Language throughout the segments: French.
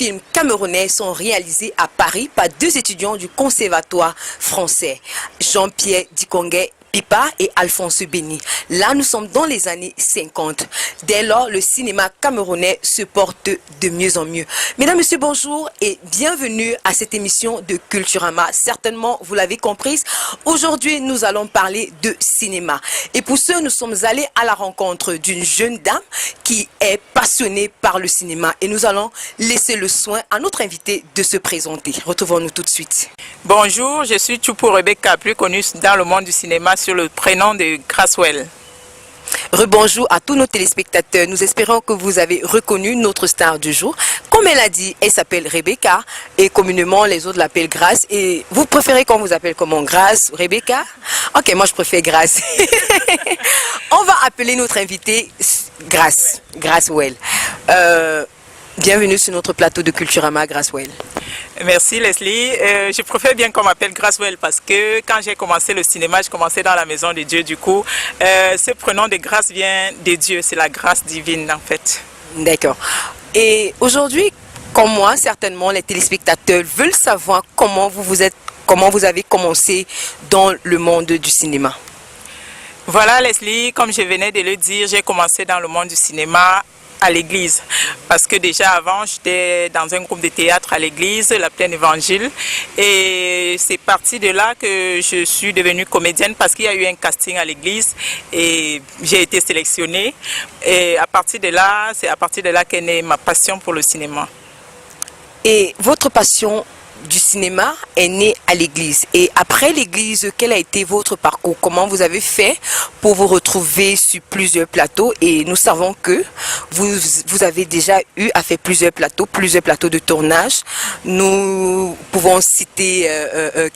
films camerounais sont réalisés à Paris par deux étudiants du Conservatoire français, Jean-Pierre Dikongué Pipa et Alphonse Béni. Là, nous sommes dans les années 50. Dès lors, le cinéma camerounais se porte de mieux en mieux. Mesdames, Messieurs, bonjour et bienvenue à cette émission de Culturama. Certainement, vous l'avez comprise, aujourd'hui, nous allons parler de cinéma. Et pour ce, nous sommes allés à la rencontre d'une jeune dame qui est passionnée par le cinéma. Et nous allons laisser le soin à notre invité de se présenter. Retrouvons-nous tout de suite. Bonjour, je suis Tchoupou Rebecca, plus connue dans le monde du cinéma sur le prénom de Gracewell. Rebonjour à tous nos téléspectateurs. Nous espérons que vous avez reconnu notre star du jour. Comme elle a dit, elle s'appelle Rebecca et communément les autres l'appellent Grace. Et vous préférez qu'on vous appelle comment? Grace, Rebecca? Ok, moi je préfère Grace. On va appeler notre invitée Grace, Gracewell. Bienvenue sur notre plateau de Culturama, Gracewell. Merci Leslie. Je préfère bien qu'on m'appelle Gracewell parce que quand j'ai commencé le cinéma, je commençais dans la maison de Dieu. Du coup, ce prénom de Grâce vient de Dieu. C'est la grâce divine en fait. D'accord. Et aujourd'hui, comme moi, certainement, les téléspectateurs veulent savoir comment vous avez commencé dans le monde du cinéma. Voilà Leslie, comme je venais de le dire, j'ai commencé dans le monde du cinéma à l'église, parce que déjà avant j'étais dans un groupe de théâtre à l'église, la Pleine Évangile, et c'est parti de là que je suis devenue comédienne parce qu'il y a eu un casting à l'église et j'ai été sélectionnée, et à partir de là, c'est à partir de là qu'est née ma passion pour le cinéma. Et votre passion du cinéma est née à l'église. Et après l'église, quel a été votre parcours? Comment vous avez fait pour vous retrouver sur plusieurs plateaux? Et nous savons que vous avez déjà eu à faire plusieurs plateaux de tournage. Nous pouvons citer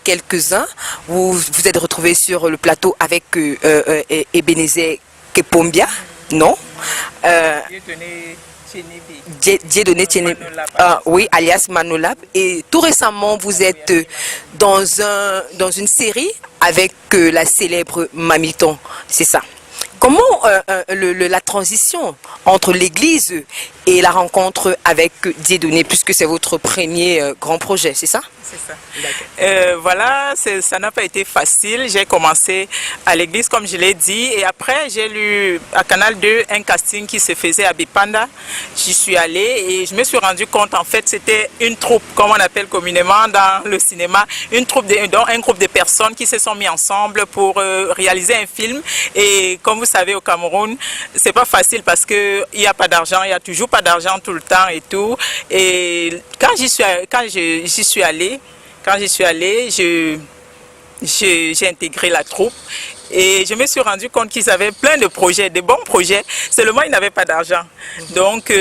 quelques-uns. Vous êtes retrouvé sur le plateau avec Ebenezer Kepombia, non? Dieudonné Tchénébé, oui, alias Manolab. Et tout récemment, vous êtes dans une série avec la célèbre Mamiton, c'est ça. Comment la transition entre l'église et la rencontre avec Dieudonné, puisque c'est votre premier grand projet, c'est ça? C'est ça. Voilà, ça n'a pas été facile. J'ai commencé à l'église, comme je l'ai dit, et après j'ai lu à Canal 2 un casting qui se faisait à Bipanda. J'y suis allée et je me suis rendu compte, en fait, c'était une troupe, comme on appelle communément dans le cinéma, un groupe de personnes qui se sont mis ensemble pour réaliser un film. Et comme vous savez, au Cameroun, c'est pas facile parce que il n'y a pas d'argent, il n'y a toujours pas d'argent tout le temps et tout. Et quand j'y suis allée, j'ai intégré la troupe et je me suis rendu compte qu'ils avaient plein de projets, de bons projets, seulement ils n'avaient pas d'argent. Donc,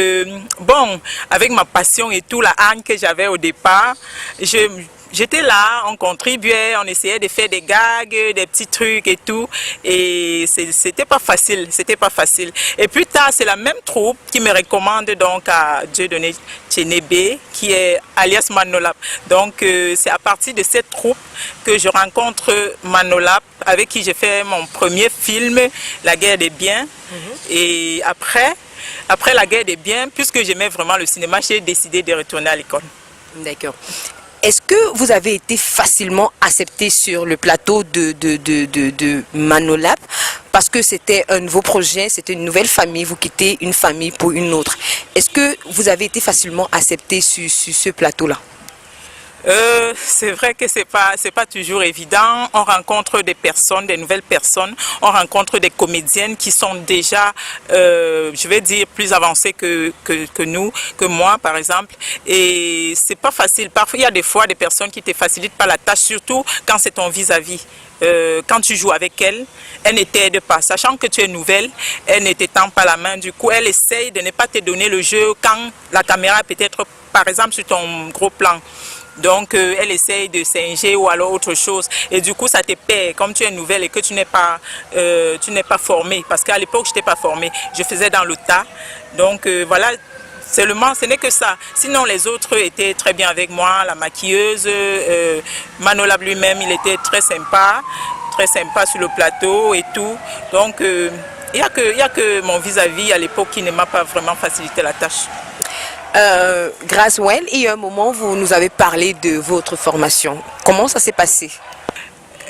bon, avec ma passion et tout, la haine que j'avais au départ, j'étais là, on contribuait, on essayait de faire des gags, des petits trucs et tout. Et c'était pas facile, Et plus tard, c'est la même troupe qui me recommande donc à Dieudonné Tchénébé, qui est alias Manolab. Donc, c'est à partir de cette troupe que je rencontre Manolab, avec qui j'ai fait mon premier film, La Guerre des Biens. Et après La Guerre des Biens, puisque j'aimais vraiment le cinéma, j'ai décidé de retourner à l'école. D'accord. Est-ce que vous avez été facilement accepté sur le plateau de Manolab parce que c'était un nouveau projet, c'était une nouvelle famille, vous quittez une famille pour une autre. Est-ce que vous avez été facilement accepté sur ce plateau-là? C'est vrai que c'est pas toujours évident. On rencontre des personnes, des nouvelles personnes. On rencontre des comédiennes qui sont déjà, je vais dire, plus avancées que nous, que moi, par exemple. Et c'est pas facile. Parfois, il y a des fois des personnes qui te facilitent pas la tâche, surtout quand c'est ton vis-à-vis. Quand tu joues avec elle, elle ne t'aide pas. Sachant que tu es nouvelle, elle ne te tend pas la main. Du coup, elle essaye de ne pas te donner le jeu quand la caméra peut être, par exemple, sur ton gros plan. Donc, elle essaye de singer ou alors autre chose. Et du coup, ça te perd. Comme tu es nouvelle et que tu n'es pas formée. Parce qu'à l'époque, je n'étais pas formée. Je faisais dans le tas. Donc, voilà. Seulement, ce n'est que ça. Sinon, les autres étaient très bien avec moi. La maquilleuse, Manolab lui-même, il était très sympa sur le plateau et tout. Donc, il n'y a que mon vis-à-vis à l'époque qui ne m'a pas vraiment facilité la tâche. Grâce Well, il y a un moment, vous nous avez parlé de votre formation. Comment ça s'est passé?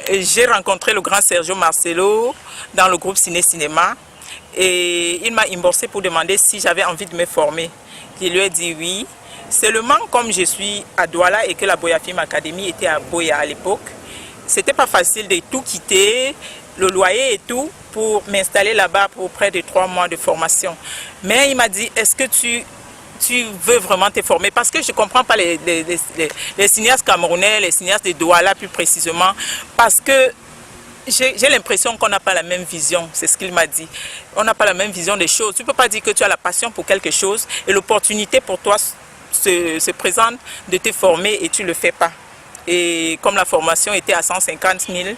J'ai rencontré le grand Sergio Marcelo dans le groupe Ciné Cinéma et il m'a inboxé pour demander si j'avais envie de me former. Je lui ai dit oui. Seulement, comme je suis à Douala et que la Boya Film Academy était à Boya à l'époque, c'était pas facile de tout quitter, le loyer et tout, pour m'installer là-bas pour près de 3 mois de formation. Mais il m'a dit, est-ce que tu veux vraiment te former? Parce que je ne comprends pas les cinéastes camerounais, les cinéastes de Douala plus précisément, parce que j'ai l'impression qu'on n'a pas la même vision, c'est ce qu'il m'a dit. On n'a pas la même vision des choses. Tu ne peux pas dire que tu as la passion pour quelque chose et l'opportunité pour toi se présente de te former et tu ne le fais pas. Et comme la formation était à 150 000,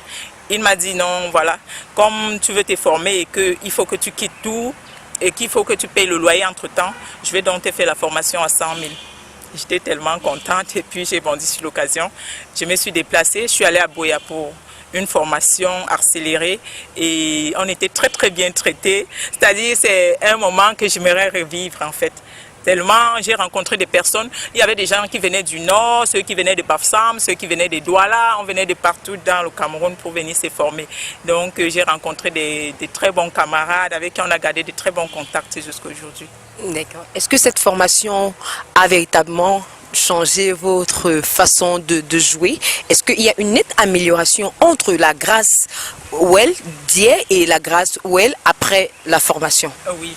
il m'a dit non, voilà, comme tu veux te former et qu'il faut que tu quittes tout et qu'il faut que tu payes le loyer entre-temps, je vais donc te faire la formation à 100 000. J'étais tellement contente et puis j'ai bondi sur l'occasion. Je me suis déplacée, je suis allée à Boya pour une formation accélérée et on était très bien traités. C'est-à-dire c'est un moment que j'aimerais revivre en fait. Tellement j'ai rencontré des personnes, il y avait des gens qui venaient du Nord, ceux qui venaient de Bafsam, ceux qui venaient de Douala, on venait de partout dans le Cameroun pour venir se former. Donc j'ai rencontré des très bons camarades avec qui on a gardé de très bons contacts jusqu'à aujourd'hui. D'accord. Est-ce que cette formation a véritablement changé votre façon de jouer? Est-ce qu'il y a une nette amélioration entre la Grâce Well d'hier et la Grâce Well après la formation? Oui.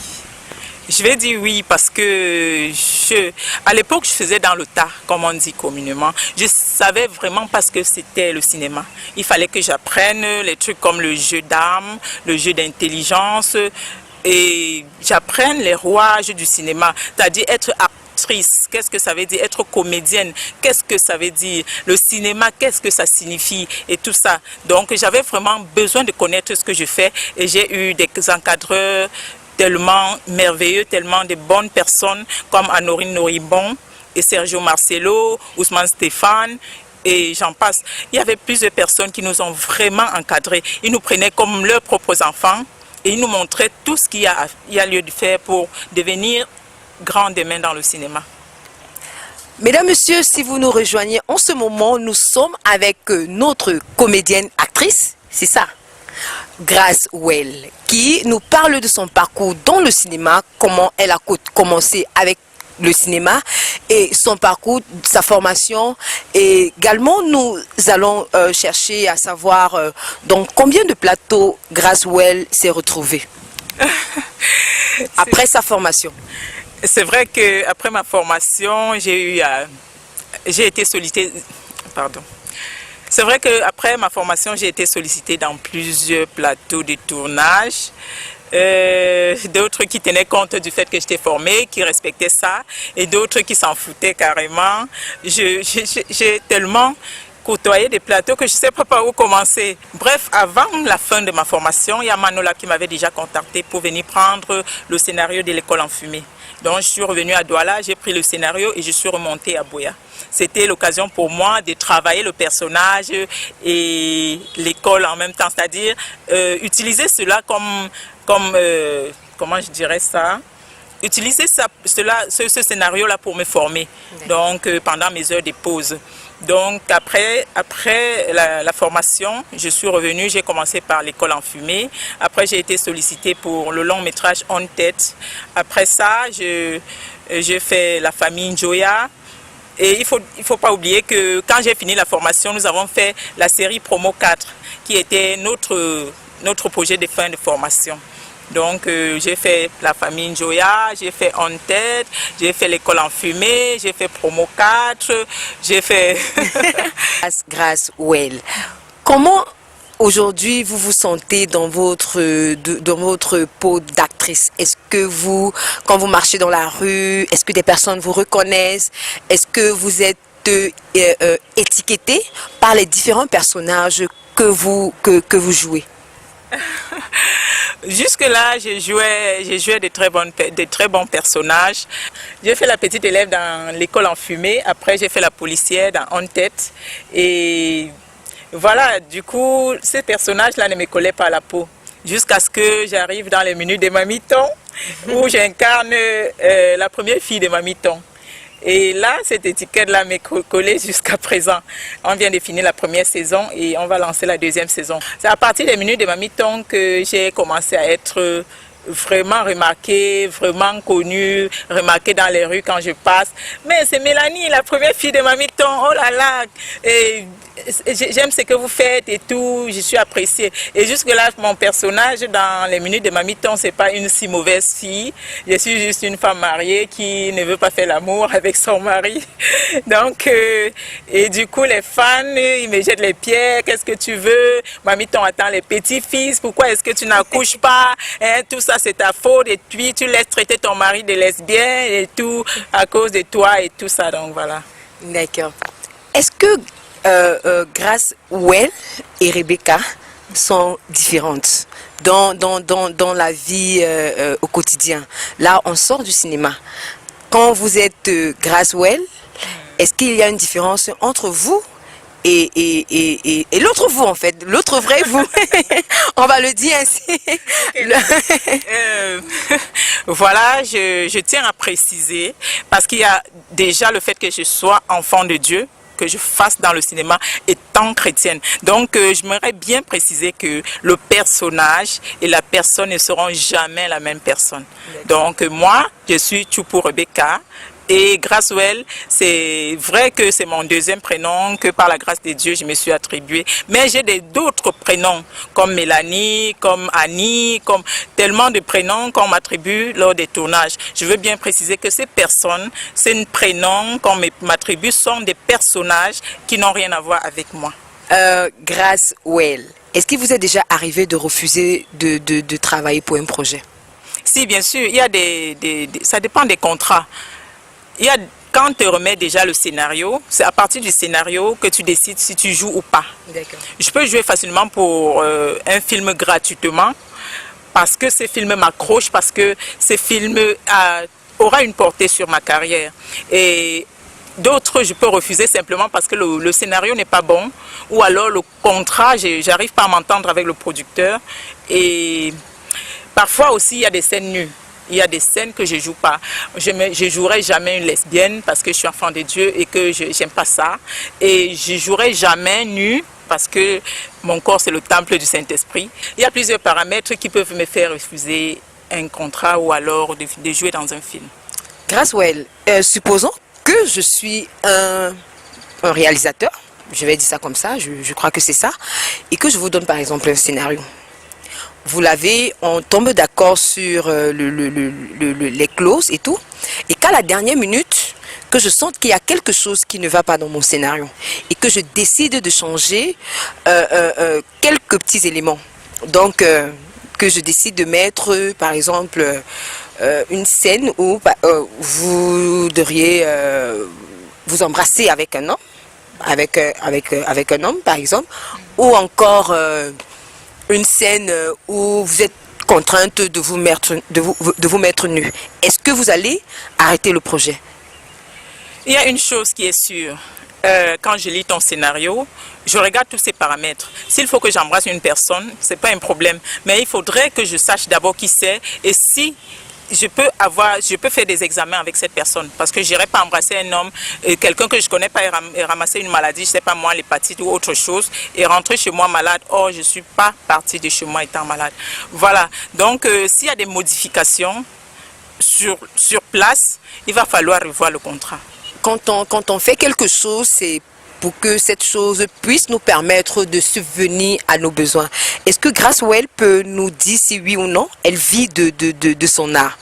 Je vais dire oui parce que à l'époque, je faisais dans le tas, comme on dit communément. Je savais vraiment pas ce que c'était le cinéma. Il fallait que j'apprenne les trucs comme le jeu d'armes, le jeu d'intelligence et j'apprenne les rouages du cinéma, c'est-à-dire être actrice. Qu'est-ce que ça veut dire? Être comédienne, qu'est-ce que ça veut dire? Le cinéma, qu'est-ce que ça signifie? Et tout ça. Donc, j'avais vraiment besoin de connaître ce que je fais et j'ai eu des encadreurs tellement merveilleux, tellement de bonnes personnes comme Anorine Noribon et Sergio Marcelo, Ousmane Stéphane et j'en passe. Il y avait plusieurs personnes qui nous ont vraiment encadrés. Ils nous prenaient comme leurs propres enfants et ils nous montraient tout ce qu'il y a lieu de faire pour devenir grand demain dans le cinéma. Mesdames, Messieurs, si vous nous rejoignez en ce moment, nous sommes avec notre comédienne actrice, c'est ça, Grâce Well, qui nous parle de son parcours dans le cinéma, comment elle a commencé avec le cinéma et son parcours, sa formation. Et également, nous allons chercher à savoir dans combien de plateaux Grâce Well s'est retrouvée après sa formation. C'est vrai qu'après ma formation, j'ai été sollicitée. Pardon. C'est vrai qu'après ma formation, j'ai été sollicitée dans plusieurs plateaux de tournage. D'autres qui tenaient compte du fait que j'étais formée, qui respectaient ça, et d'autres qui s'en foutaient carrément. J'ai tellement côtoyé des plateaux que je ne sais pas par où commencer. Bref, avant la fin de ma formation, il y a Manola qui m'avait déjà contacté pour venir prendre le scénario de l'école en fumée. Donc je suis revenue à Douala, j'ai pris le scénario et je suis remontée à Boya. C'était l'occasion pour moi de travailler le personnage et l'école en même temps, c'est-à-dire utiliser cela comme comment je dirais ça, utiliser ce scénario-là pour me former, donc pendant mes heures de pause. Donc après la formation, je suis revenue, j'ai commencé par l'école en fumée. Après, j'ai été sollicitée pour le long métrage En Tête. Après ça, j'ai fait La famille Njoya. Et il faut pas oublier que quand j'ai fini la formation, nous avons fait la série Promo 4, qui était notre projet de fin de formation. Donc j'ai fait La famille Njoya, j'ai fait En Tête, j'ai fait l'école en fumée, j'ai fait Promo 4, j'ai fait... Grâce Well, comment aujourd'hui vous vous sentez dans votre peau d'actrice? Est-ce que vous, quand vous marchez dans la rue, est-ce que des personnes vous reconnaissent? Est-ce que vous êtes étiqueté par les différents personnages que vous jouez? Jusque-là, j'ai joué de très bons personnages. J'ai fait la petite élève dans l'école en fumée. Après, j'ai fait la policière dans En Tête. Et voilà, du coup, ces personnages-là ne me collaient pas à la peau. Jusqu'à ce que j'arrive dans les minutes de Mamiton, où j'incarne la première fille de Mamiton. Et là, cette étiquette-là m'est collée jusqu'à présent. On vient de finir la première saison et on va lancer la deuxième saison. C'est à partir des minutes de Mamiton que j'ai commencé à être vraiment remarquée, vraiment connue, remarquée dans les rues quand je passe. Mais c'est Mélanie, la première fille de Mamiton, oh là là, et j'aime ce que vous faites et tout, je suis appréciée. Et jusque-là, mon personnage dans les minutes de Mamiton, c'est pas une si mauvaise fille. Je suis juste une femme mariée qui ne veut pas faire l'amour avec son mari. Donc, et du coup, les fans, ils me jettent les pierres, qu'est-ce que tu veux? Mamiton attend les petits-fils, pourquoi est-ce que tu n'accouches pas? Hein, tout ça, c'est ta faute. Et puis, tu laisses traiter ton mari de lesbien et tout, à cause de toi et tout ça. Donc, voilà. D'accord. Est-ce que Grace Well et Rebecca sont différentes dans la vie au quotidien? Là, on sort du cinéma. Quand vous êtes Grace Well, est-ce qu'il y a une différence entre vous et l'autre vous, en fait, l'autre vrai vous? On va le dire ainsi. Voilà, je tiens à préciser, parce qu'il y a déjà le fait que je sois enfant de Dieu, que je fasse dans le cinéma étant chrétienne. Donc, j'aimerais bien préciser que le personnage et la personne ne seront jamais la même personne. Donc, moi, je suis Tchoupou Rebecca. Et Grace Well, c'est vrai que c'est mon deuxième prénom que par la grâce de Dieu, je me suis attribué. Mais j'ai d'autres prénoms, comme Mélanie, comme Annie, comme tellement de prénoms qu'on m'attribue lors des tournages. Je veux bien préciser que ces personnes, ces prénoms qu'on m'attribue sont des personnages qui n'ont rien à voir avec moi. Grace Well, est-ce qu'il vous est déjà arrivé de refuser de travailler pour un projet? Si, bien sûr, il y a ça dépend des contrats. Quand on te remet déjà le scénario, c'est à partir du scénario que tu décides si tu joues ou pas. Je peux jouer facilement pour un film gratuitement parce que ce film m'accroche, parce que ce film aura une portée sur ma carrière. Et d'autres, je peux refuser simplement parce que le scénario n'est pas bon, ou alors le contrat, j'arrive pas à m'entendre avec le producteur. Et parfois aussi, il y a des scènes nues. Il y a des scènes que je ne joue pas. Je ne jouerai jamais une lesbienne parce que je suis enfant de Dieu et que je n'aime pas ça. Et je ne jouerai jamais nue parce que mon corps, c'est le temple du Saint-Esprit. Il y a plusieurs paramètres qui peuvent me faire refuser un contrat ou alors de jouer dans un film. Grace Well, supposons que je suis un réalisateur, je vais dire ça comme ça, je crois que c'est ça, et que je vous donne par exemple un scénario. Vous l'avez, on tombe d'accord sur les clauses et tout. Et qu'à la dernière minute, que je sente qu'il y a quelque chose qui ne va pas dans mon scénario et que je décide de changer quelques petits éléments. Donc, que je décide de mettre, par exemple, une scène où vous devriez vous embrasser avec un homme, avec un homme, par exemple, ou encore une scène où vous êtes contrainte de vous mettre nu. Est-ce que vous allez arrêter le projet? Il y a une chose qui est sûre. Quand je lis ton scénario, je regarde tous ces paramètres. S'il faut que j'embrasse une personne, ce n'est pas un problème. Mais il faudrait que je sache d'abord qui c'est et si je peux faire des examens avec cette personne parce que je n'irai pas embrasser un homme, quelqu'un que je ne connais pas et ramasser une maladie, je ne sais pas moi, l'hépatite ou autre chose et rentrer chez moi malade. Or, je ne suis pas partie de chez moi étant malade. Voilà. Donc, s'il y a des modifications sur place, il va falloir revoir le contrat. Quand on fait quelque chose, c'est pour que cette chose puisse nous permettre de subvenir à nos besoins. Est-ce que Grace Well peut nous dire si oui ou non, elle vit de son art?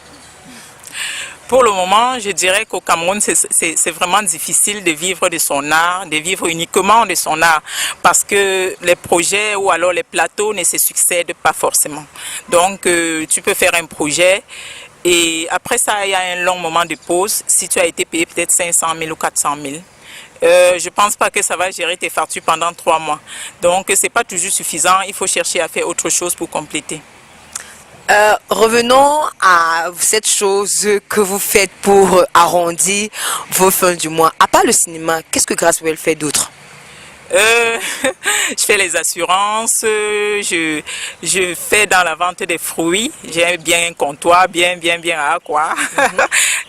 Pour le moment, je dirais qu'au Cameroun, c'est vraiment difficile de vivre de son art, de vivre uniquement de son art, parce que les projets ou alors les plateaux ne se succèdent pas forcément. Donc, tu peux faire un projet et après ça, il y a un long moment de pause. Si tu as été payé peut-être 500 000 ou 400 000, je ne pense pas que ça va gérer tes factures pendant 3 mois. Donc, ce n'est pas toujours suffisant. Il faut chercher à faire autre chose pour compléter. Revenons à cette chose que vous faites pour arrondir vos fins du mois. À part le cinéma, qu'est-ce que Grace Well fait d'autre? Je fais les assurances, je fais dans la vente des fruits. J'ai bien un comptoir, bien à quoi.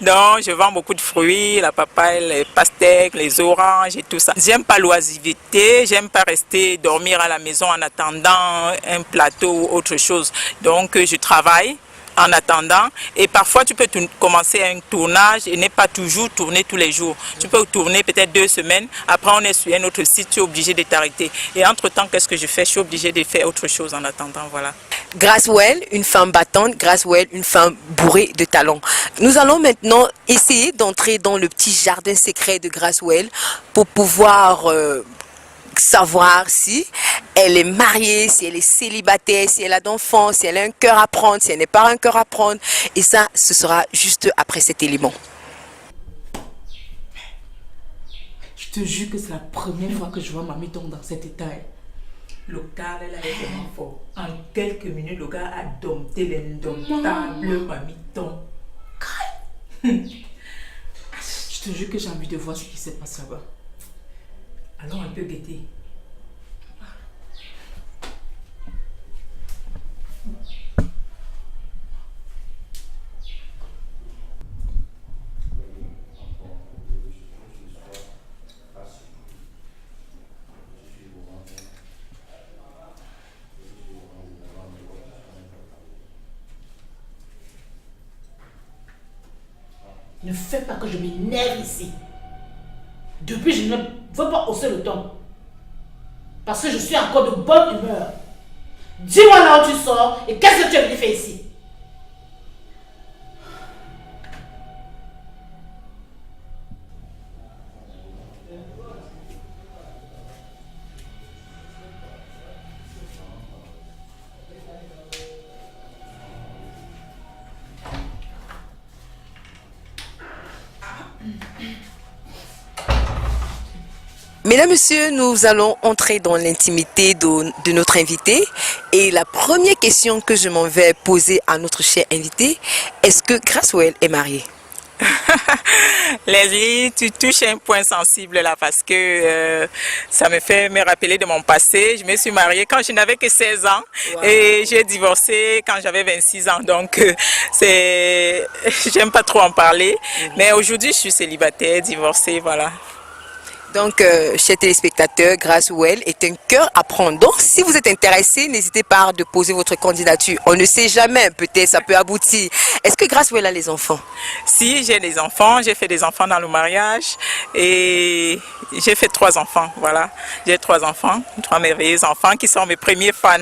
Donc, je vends beaucoup de fruits, la papaye, les pastèques, les oranges et tout ça. J'aime pas l'oisiveté, j'aime pas rester dormir à la maison en attendant un plateau ou autre chose. Donc, je travaille en attendant, et parfois tu peux commencer un tournage et n'est pas toujours tourner tous les jours. Tu peux tourner peut-être 2 semaines, après on est sur un autre site, tu es obligé de t'arrêter. Et entre-temps, qu'est-ce que je fais? Je suis obligée de faire autre chose en attendant, voilà. Gracewell, une femme battante, Gracewell, une femme bourrée de talent. Nous allons maintenant essayer d'entrer dans le petit jardin secret de Gracewell pour pouvoir savoir si elle est mariée, si elle est célibataire, si elle a d'enfants, si elle a un cœur à prendre, si elle n'est pas un cœur à prendre. Et ça, ce sera juste après cet élément. Je te jure que c'est la première fois que je vois Mamie tomber dans cet état. Le gars, elle a été vraiment fort. En quelques minutes, le gars a dompté l'indomptable Mamie Tom. Je te jure que j'ai envie de voir ce qui se passe là-bas. Allons un peu guetter. Ne fais pas que je m'énerve ici. Depuis, je ne veux pas hausser le ton. Parce que je suis encore de bonne humeur. Dis-moi là où tu sors et qu'est-ce que tu es venu faire ici? Mesdames, Messieurs, nous allons entrer dans l'intimité de notre invité. Et la première question que je m'en vais poser à notre cher invité, est-ce que Gracewell est mariée? Leslie, tu touches un point sensible là parce que ça me fait me rappeler de mon passé. Je me suis mariée quand je n'avais que 16 ans et j'ai divorcé quand j'avais 26 ans. Donc, j'aime pas trop en parler. Mais aujourd'hui, je suis célibataire, divorcée, voilà. Donc, chers téléspectateurs, Gracewell est un cœur à prendre. Donc, si vous êtes intéressé, n'hésitez pas à déposer votre candidature. On ne sait jamais, peut-être ça peut aboutir. Est-ce que Gracewell a les enfants? Si, j'ai des enfants. J'ai fait des enfants dans le mariage et j'ai fait 3 enfants. Voilà, j'ai 3 enfants, 3 merveilleux enfants qui sont mes premiers fans.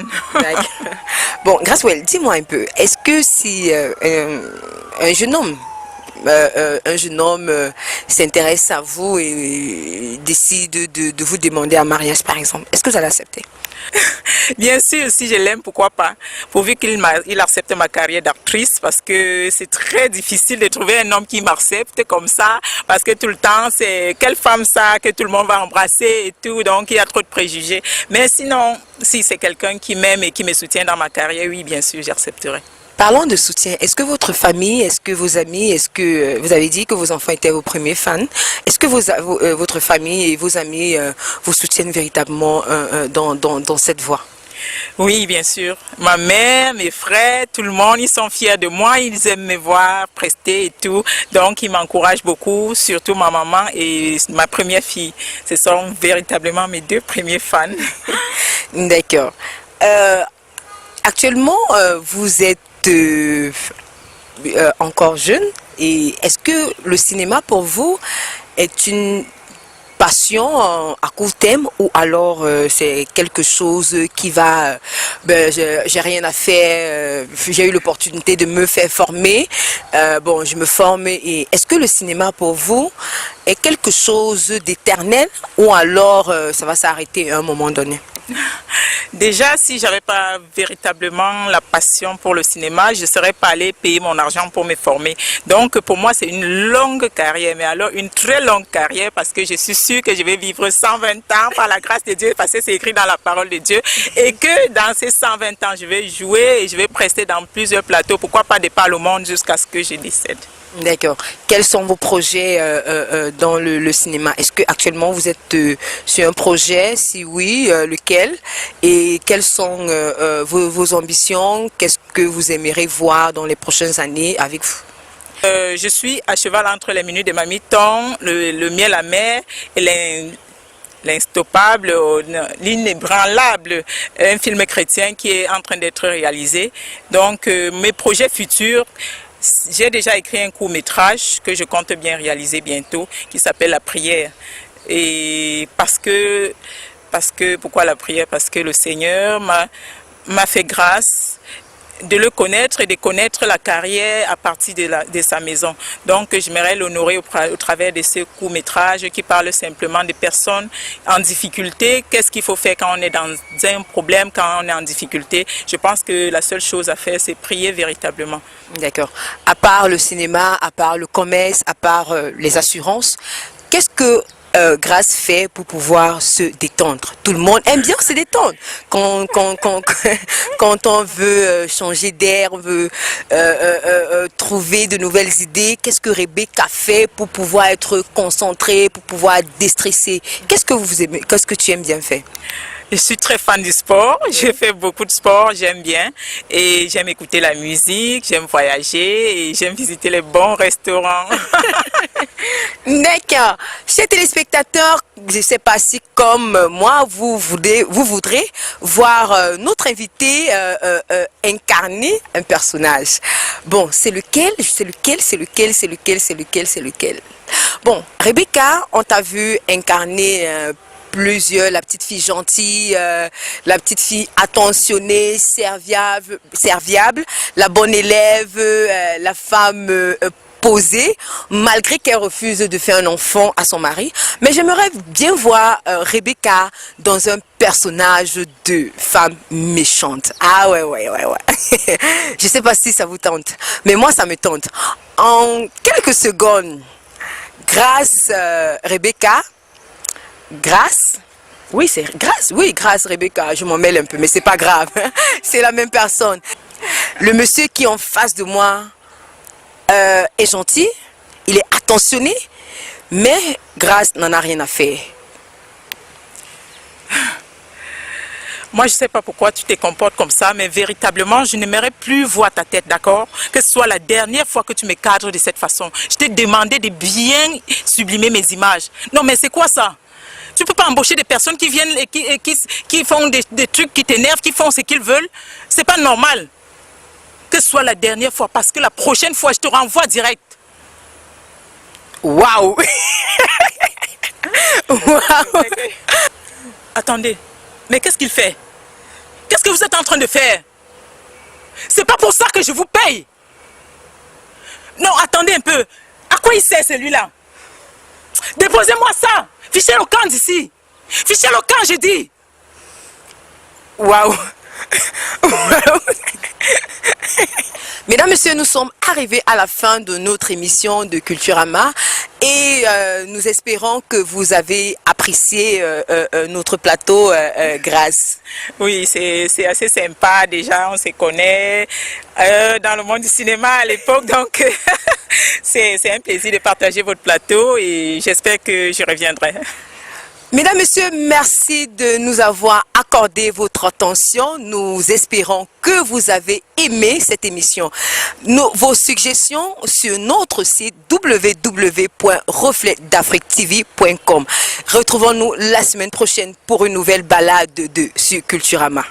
Bon, Gracewell, dis-moi un peu. Est-ce que si un jeune homme s'intéresse à vous et décide de vous demander un mariage, par exemple, est-ce que vous allez accepter? Bien sûr, si je l'aime, pourquoi pas? Pourvu qu'il accepte ma carrière d'actrice, parce que c'est très difficile de trouver un homme qui m'accepte comme ça, parce que tout le temps, c'est quelle femme ça, que tout le monde va embrasser et tout, donc il y a trop de préjugés. Mais sinon, si c'est quelqu'un qui m'aime et qui me soutient dans ma carrière, oui, bien sûr, j'accepterai. Parlons de soutien. Est-ce que votre famille, est-ce que vos amis, est-ce que vous avez dit que vos enfants étaient vos premiers fans? Est-ce que votre famille et vos amis vous soutiennent véritablement dans cette voie? Oui, bien sûr. Ma mère, mes frères, tout le monde, ils sont fiers de moi. Ils aiment me voir prester et tout. Donc, ils m'encouragent beaucoup, surtout ma maman et ma première fille. Ce sont véritablement mes 2 premiers fans. D'accord. Actuellement, vous êtes encore jeune. Et est-ce que le cinéma pour vous est une passion à court terme ou alors c'est quelque chose qui va, j'ai rien à faire, j'ai eu l'opportunité de me faire former, bon je me forme, et est-ce que le cinéma pour vous est quelque chose d'éternel ou alors ça va s'arrêter à un moment donné? Déjà, si j'avais pas véritablement la passion pour le cinéma, je ne serais pas allée payer mon argent pour me former. Donc, pour moi, c'est une longue carrière, mais alors une très longue carrière parce que je suis sûre que je vais vivre 120 ans par la grâce de Dieu, parce que c'est écrit dans la parole de Dieu, et que dans ces 120 ans, je vais jouer et je vais prester dans plusieurs plateaux, pourquoi pas de par le monde jusqu'à ce que je décède. D'accord. Quels sont vos projets dans le cinéma? Est-ce que actuellement vous êtes sur un projet? Si oui, lequel? Et quelles sont vos ambitions? Qu'est-ce que vous aimeriez voir dans les prochaines années avec vous? Je suis à cheval entre les minutes de Mamiton, le miel amer et l'instoppable, l'inébranlable, un film chrétien qui est en train d'être réalisé. Donc mes projets futurs, j'ai déjà écrit un court-métrage que je compte bien réaliser bientôt, qui s'appelle La prière. Et pourquoi la prière? Parce que le Seigneur m'a fait grâce de le connaître et de connaître la carrière à partir de sa maison. Donc, j'aimerais l'honorer au travers de ce court-métrage qui parle simplement des personnes en difficulté. Qu'est-ce qu'il faut faire quand on est dans un problème, quand on est en difficulté? Je pense que la seule chose à faire, c'est prier véritablement. D'accord. À part le cinéma, à part le commerce, à part les assurances, qu'est-ce que Grâce fait pour pouvoir se détendre? Tout le monde aime bien se détendre. Quand on veut changer d'air, on veut trouver de nouvelles idées, qu'est-ce que Rebecca fait pour pouvoir être concentrée, pour pouvoir déstresser? Qu'est-ce que vous aimez, qu'est-ce que tu aimes bien faire? Je suis très fan du sport, je fais beaucoup de sport, j'aime bien et j'aime écouter la musique, j'aime voyager et j'aime visiter les bons restaurants. D'accord. Chers téléspectateurs, je ne sais pas si comme moi, vous voudrez voir notre invité incarner un personnage. Bon, c'est lequel? Bon, Rebecca, on t'a vu incarner plusieurs, la petite fille gentille, la petite fille attentionnée, serviable, la bonne élève, la femme posée, malgré qu'elle refuse de faire un enfant à son mari. Mais j'aimerais bien voir Rebecca dans un personnage de femme méchante. Ah ouais. Je sais pas si ça vous tente, mais moi ça me tente. En quelques secondes, grâce Rebecca, Grâce? Oui, c'est Grâce. Oui, Grâce Rebecca. Je m'en mêle un peu, mais c'est pas grave. C'est la même personne. Le monsieur qui est en face de moi est gentil, il est attentionné, mais Grâce n'en a rien à faire. Moi, je ne sais pas pourquoi tu te comportes comme ça, mais véritablement, je n'aimerais plus voir ta tête, d'accord? Que ce soit la dernière fois que tu me cadres de cette façon. Je t'ai demandé de bien sublimer mes images. Non, mais c'est quoi ça? Tu ne peux pas embaucher des personnes qui viennent et qui font des trucs qui t'énervent, qui font ce qu'ils veulent. C'est pas normal. Que ce soit la dernière fois, parce que la prochaine fois, je te renvoie direct. Waouh! Waouh! Attendez, mais qu'est-ce qu'il fait? Qu'est-ce que vous êtes en train de faire? C'est pas pour ça que je vous paye. Non, attendez un peu. À quoi il sert celui-là? Déposez-moi ça. Fichez le camp d'ici. Fichez le camp, j'ai dit. Waouh! Mesdames, Messieurs, nous sommes arrivés à la fin de notre émission de Culturama et nous espérons que vous avez apprécié notre plateau, Grâce. Oui, c'est assez sympa. Déjà, on se connaît dans le monde du cinéma à l'époque. Donc, c'est un plaisir de partager votre plateau et j'espère que je reviendrai. Mesdames, Messieurs, merci de nous avoir accordé votre attention. Nous espérons que vous avez aimé cette émission. Vos suggestions sur notre site www.refletdafriquetv.com. Retrouvons-nous la semaine prochaine pour une nouvelle balade sur Culturama.